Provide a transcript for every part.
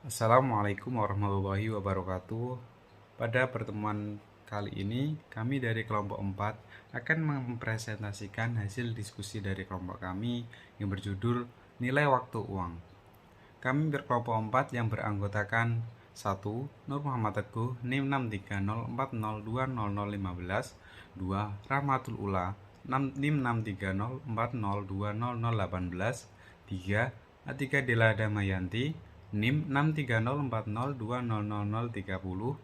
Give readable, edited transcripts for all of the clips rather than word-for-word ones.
Assalamualaikum warahmatullahi wabarakatuh. Pada pertemuan kali ini, kami dari kelompok 4 akan mempresentasikan hasil diskusi dari kelompok kami yang berjudul Nilai Waktu Uang. Kami berkelompok 4 yang beranggotakan 1. Nur Muhammad Teguh, NIM 630402015. 2. Rahmatul Ula, NIM 630402018. 3. Atika Dela Damayanti, NIM 630402030.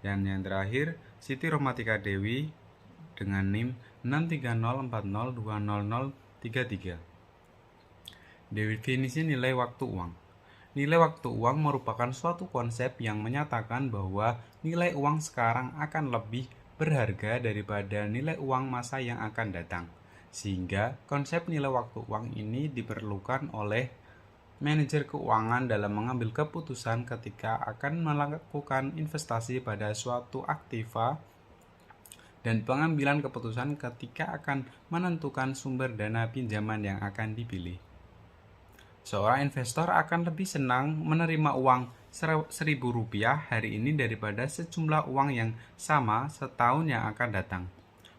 Dan yang terakhir, Siti Romatika Dewi dengan NIM 630402033. Definisi nilai waktu uang. Nilai waktu uang merupakan suatu konsep yang menyatakan bahwa nilai uang sekarang akan lebih berharga daripada nilai uang masa yang akan datang. Sehingga konsep nilai waktu uang ini diperlukan oleh manajer keuangan dalam mengambil keputusan ketika akan melakukan investasi pada suatu aktiva dan pengambilan keputusan ketika akan menentukan sumber dana pinjaman yang akan dipilih. Seorang investor akan lebih senang menerima uang Rp1.000 hari ini daripada sejumlah uang yang sama setahun yang akan datang.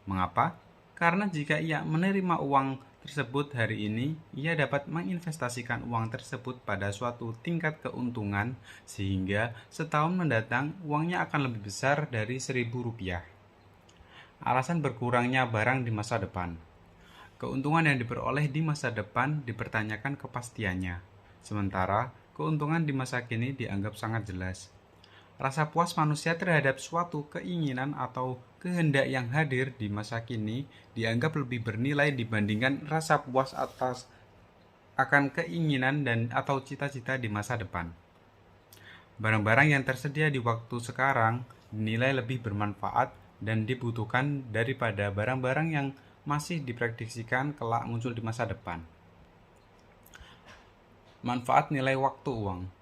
Mengapa? Karena jika ia menerima uang tersebut hari ini, ia dapat menginvestasikan uang tersebut pada suatu tingkat keuntungan sehingga setahun mendatang uangnya akan lebih besar dari Rp1.000. Alasan berkurangnya barang di masa depan. Keuntungan yang diperoleh di masa depan dipertanyakan kepastiannya, sementara keuntungan di masa kini dianggap sangat jelas. Rasa puas manusia terhadap suatu keinginan atau kehendak yang hadir di masa kini dianggap lebih bernilai dibandingkan rasa puas akan keinginan dan atau cita-cita di masa depan. Barang-barang yang tersedia di waktu sekarang dinilai lebih bermanfaat dan dibutuhkan daripada barang-barang yang masih diprediksikan kelak muncul di masa depan. Manfaat nilai waktu uang.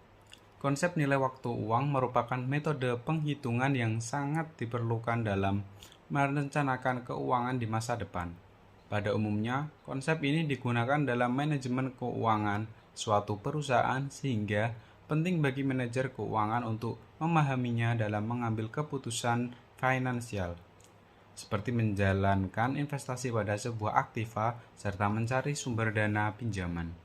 Konsep nilai waktu uang merupakan metode penghitungan yang sangat diperlukan dalam merencanakan keuangan di masa depan. Pada umumnya, konsep ini digunakan dalam manajemen keuangan suatu perusahaan sehingga penting bagi manajer keuangan untuk memahaminya dalam mengambil keputusan finansial, seperti menjalankan investasi pada sebuah aktiva serta mencari sumber dana pinjaman.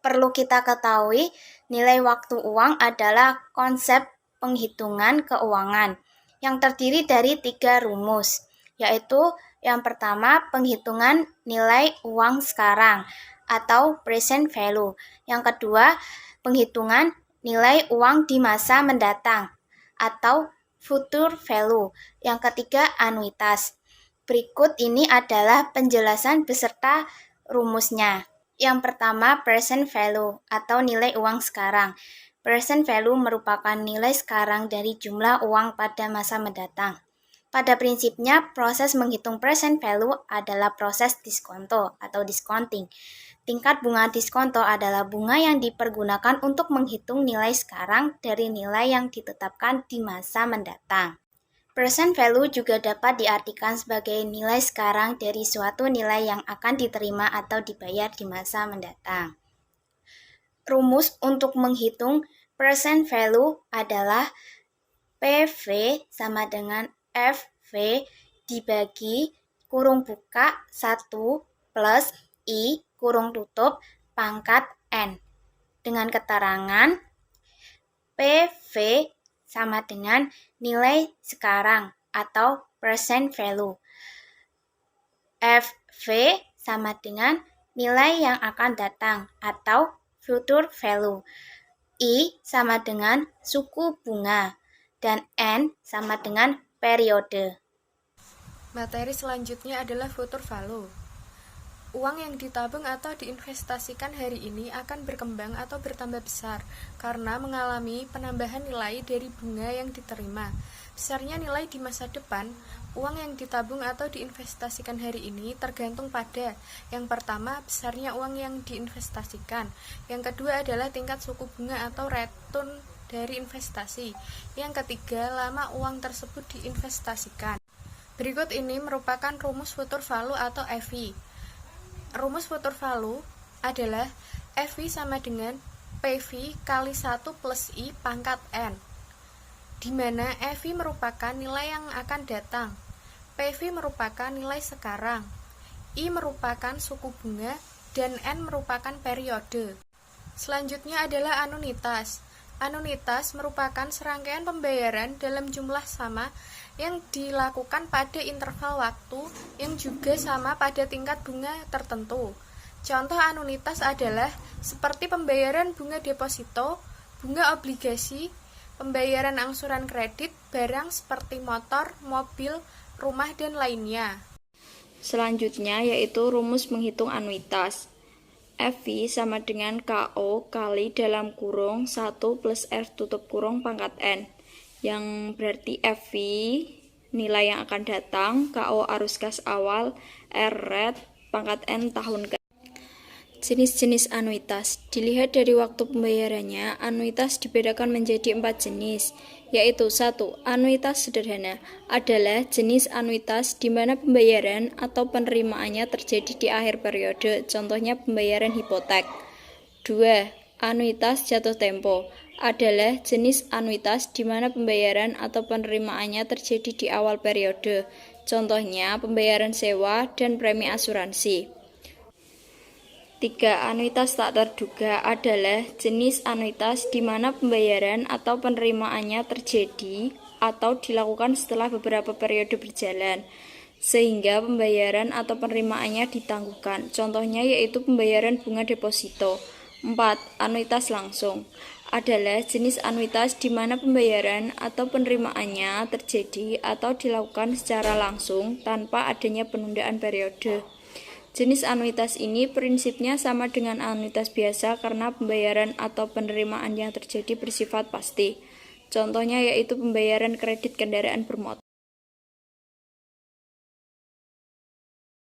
Perlu kita ketahui, nilai waktu uang adalah konsep penghitungan keuangan yang terdiri dari 3 rumus, yaitu yang pertama penghitungan nilai uang sekarang atau present value, yang kedua penghitungan nilai uang di masa mendatang atau future value, yang ketiga anuitas. Berikut ini adalah penjelasan beserta rumusnya. Yang pertama, present value atau nilai uang sekarang. Present value merupakan nilai sekarang dari jumlah uang pada masa mendatang. Pada prinsipnya, proses menghitung present value adalah proses diskonto atau discounting. Tingkat bunga diskonto adalah bunga yang dipergunakan untuk menghitung nilai sekarang dari nilai yang ditetapkan di masa mendatang. Present value juga dapat diartikan sebagai nilai sekarang dari suatu nilai yang akan diterima atau dibayar di masa mendatang. Rumus untuk menghitung present value adalah PV sama dengan FV dibagi kurung buka 1 plus I kurung tutup pangkat N. Dengan keterangan PV sama dengan nilai sekarang atau present value. FV sama dengan nilai yang akan datang atau future value. I sama dengan suku bunga dan N sama dengan periode. Materi selanjutnya adalah future value. Uang yang ditabung atau diinvestasikan hari ini akan berkembang atau bertambah besar karena mengalami penambahan nilai dari bunga yang diterima. Besarnya nilai di masa depan, uang yang ditabung atau diinvestasikan hari ini tergantung pada yang pertama, besarnya uang yang diinvestasikan. Yang kedua adalah tingkat suku bunga atau return dari investasi. Yang ketiga, lama uang tersebut diinvestasikan. Berikut ini merupakan rumus future value atau FV. Rumus future value adalah FV sama dengan PV kali 1 plus I pangkat N, di mana EV merupakan nilai yang akan datang, PV merupakan nilai sekarang, I merupakan suku bunga, dan N merupakan periode. Selanjutnya adalah anuitas. Anuitas merupakan serangkaian pembayaran dalam jumlah sama yang dilakukan pada interval waktu yang juga sama pada tingkat bunga tertentu. Contoh anuitas adalah seperti pembayaran bunga deposito, bunga obligasi, pembayaran angsuran kredit, barang seperti motor, mobil, rumah, dan lainnya. Selanjutnya yaitu rumus menghitung anuitas. FV sama dengan KO kali dalam kurung 1 plus R tutup kurung pangkat N, yang berarti FV nilai yang akan datang, KO arus kas awal, R ret, pangkat N tahun ke. Jenis-jenis anuitas. Dilihat dari waktu pembayarannya, anuitas dibedakan menjadi 4 jenis, yaitu 1. Anuitas sederhana adalah jenis anuitas di mana pembayaran atau penerimaannya terjadi di akhir periode, contohnya pembayaran hipotek. 2. Anuitas jatuh tempo adalah jenis anuitas di mana pembayaran atau penerimaannya terjadi di awal periode, contohnya pembayaran sewa dan premi asuransi. 3. Anuitas tak terduga adalah jenis anuitas di mana pembayaran atau penerimaannya terjadi atau dilakukan setelah beberapa periode berjalan, sehingga pembayaran atau penerimaannya ditangguhkan. Contohnya yaitu pembayaran bunga deposito. 4. Anuitas langsung adalah jenis anuitas di mana pembayaran atau penerimaannya terjadi atau dilakukan secara langsung tanpa adanya penundaan periode. Jenis anuitas ini prinsipnya sama dengan anuitas biasa karena pembayaran atau penerimaan yang terjadi bersifat pasti. Contohnya yaitu pembayaran kredit kendaraan bermotor.